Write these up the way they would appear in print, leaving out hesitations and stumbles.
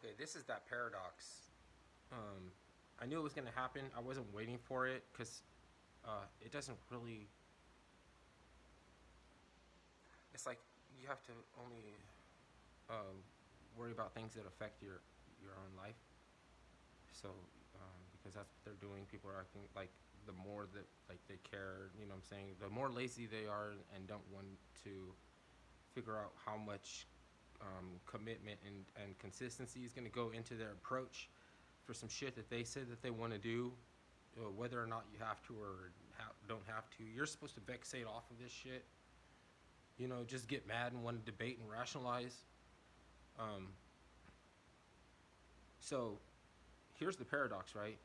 Okay, this is that paradox. Um, I knew it was gonna happen. I wasn't waiting for it because it doesn't really. It's like you have to only um, worry about things that affect your own life. So because that's what they're doing, people are acting like the more that like they care. You know what I'm saying? The more lazy they are and don't want to figure out how much commitment and consistency is going to go into their approach for some shit that they said that they want to do, whether or not you have to or don't have to. You're supposed to vexate off of this shit. Just get mad and want to debate and rationalize. Um, so here's the paradox, right?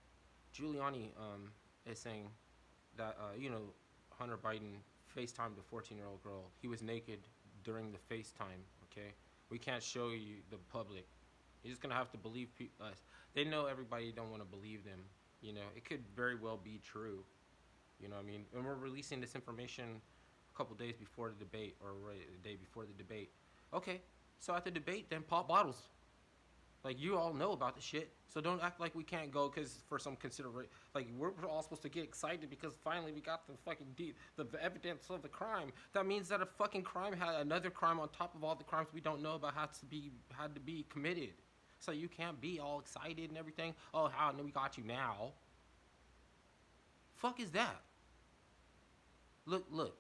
Giuliani is saying that Hunter Biden FaceTimed a 14-year-old girl. He was naked during the FaceTime. Okay, we can't show you the public. You're just gonna have to believe us. They know everybody don't want to believe them. It could very well be true. You know what I mean? And we're releasing this information a couple days before the debate, or right the day before the debate. Okay, so at the debate, then pop bottles. Like, you all know about the shit, so don't act like we can't go because for some consideration. Like, we're all supposed to get excited because finally we got the fucking the evidence of the crime. That means that a fucking crime had another crime on top of all the crimes we don't know about had to be committed. So you can't be all excited and everything. Oh, how we got you now? Fuck is that? Look.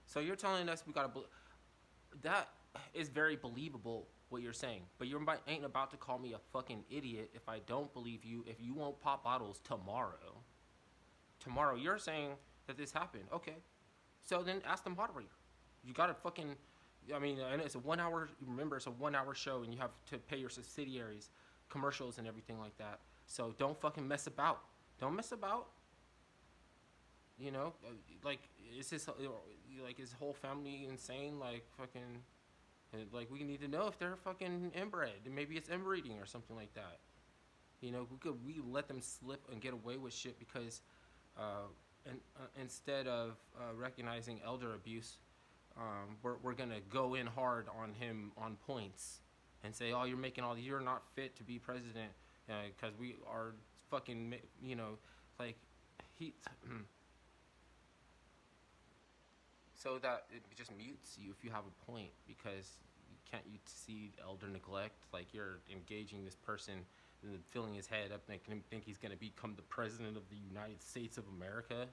So you're telling us we gotta that is very believable what you're saying, but you ain't about to call me a fucking idiot if I don't believe you. If you won't pop bottles tomorrow, you're saying that this happened. Okay, so then ask the moderator. You gotta fucking. I mean, and it's a 1 hour. Remember, it's a 1 hour show, and you have to pay your subsidiaries, commercials, and everything like that. So don't fucking mess about. Don't mess about. Like, is his whole family insane? Like, fucking, like, we need to know if they're fucking inbred. Maybe it's inbreeding or something like that. We let them slip and get away with shit because, instead of recognizing elder abuse, we're gonna go in hard on him on points, and say, oh, you're not fit to be president, because we are fucking, like he. So that it just mutes you if you have a point, because you see elder neglect? Like, you're engaging this person and filling his head up, making him think he's going to become the president of the United States of America.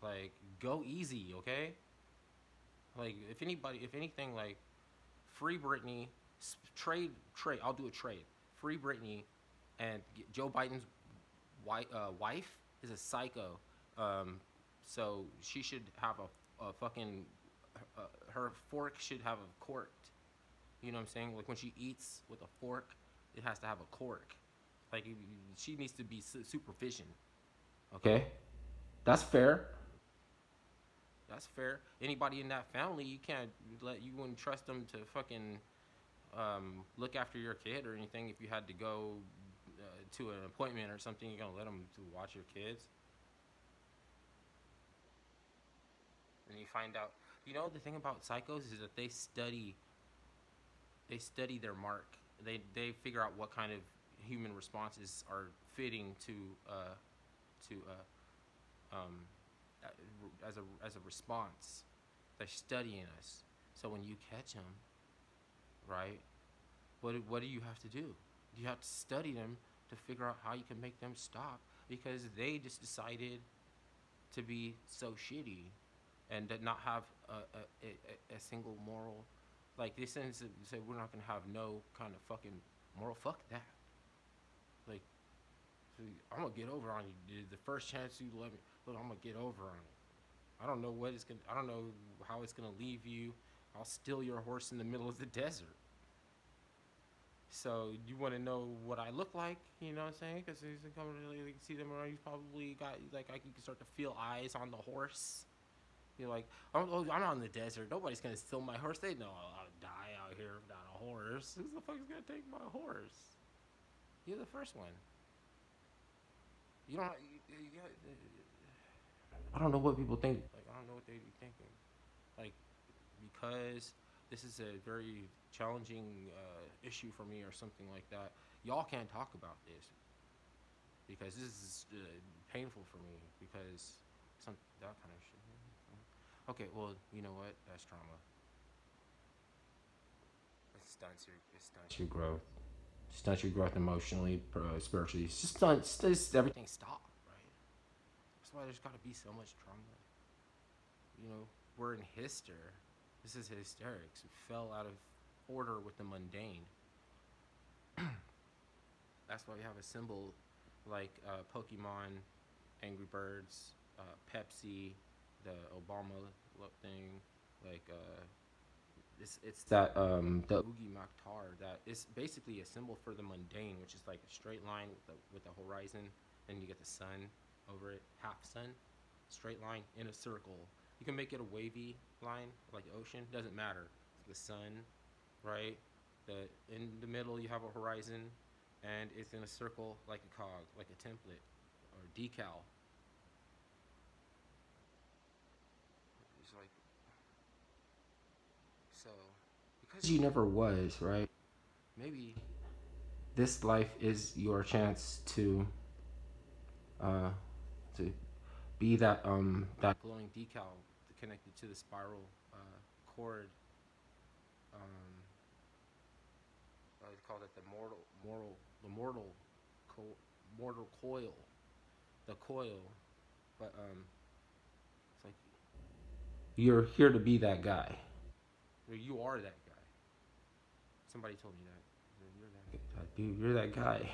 Like, go easy, okay? Like, if anything, like, free Britney, trade. I'll do a trade. Free Britney, and Joe Biden's wife is a psycho. Um, so she should have a fucking. Her fork should have a cork. You know what I'm saying? Like, when she eats with a fork, it has to have a cork. Like, she needs to be supervision. Okay, that's fair. That's fair. Anybody in that family, you wouldn't trust them to fucking look after your kid or anything. If you had to go to an appointment or something, you're gonna let them to watch your kids. And you find out, the thing about psychos is that they study their mark. They figure out what kind of human responses are fitting to um, as a response. They're studying us. So when you catch them, right? What do you have to do? You have to study them to figure out how you can make them stop, because they just decided to be so shitty and to not have a single moral. Like, they say we're not gonna have no kind of fucking moral. Fuck that. Like, I'm gonna get over on you, dude. The first chance you let me, look, I'm gonna get over on it. I don't know how it's gonna leave you. I'll steal your horse in the middle of the desert. So you want to know what I look like? You know what I'm saying? Because he's coming to really see them around. He's probably got, like, you can start to feel eyes on the horse. You're like, I'm on the desert. Nobody's gonna steal my horse. They know I'll die out here without a horse. Who the fuck is gonna take my horse? You're the first one. You don't. I don't know what people think. Like, I don't know what they be thinking. Like, because this is a very challenging issue for me or something like that. Y'all can't talk about this because this is painful for me because some that kind of shit. Okay, well, you know what? That's trauma. It stunts your growth. Stunts your growth emotionally, spiritually. It's just stunts. Just everything stop, right? That's why there's got to be so much trauma. You know, we're in hyster. This is hysterics. It fell out of order with the mundane. That's why we have a symbol like Pokemon, Angry Birds, Pepsi, the Obama thing, like it's that the Ugi Maktar that is basically a symbol for the mundane, which is like a straight line with the horizon, and you get the sun over it, half sun, straight line in a circle. You can make it a wavy line like the ocean, doesn't matter. The sun, right? The in the middle you have a horizon, and it's in a circle like a cog, like a template or decal. It's like so because you never was, right? Maybe this life is your chance uh to be that glowing decal connected to the spiral cord. Um, I call it the the mortal, mortal coil, the coil. But it's like you're here to be that guy. You are that guy. Somebody told me that. You're that guy. Dude, you're that guy.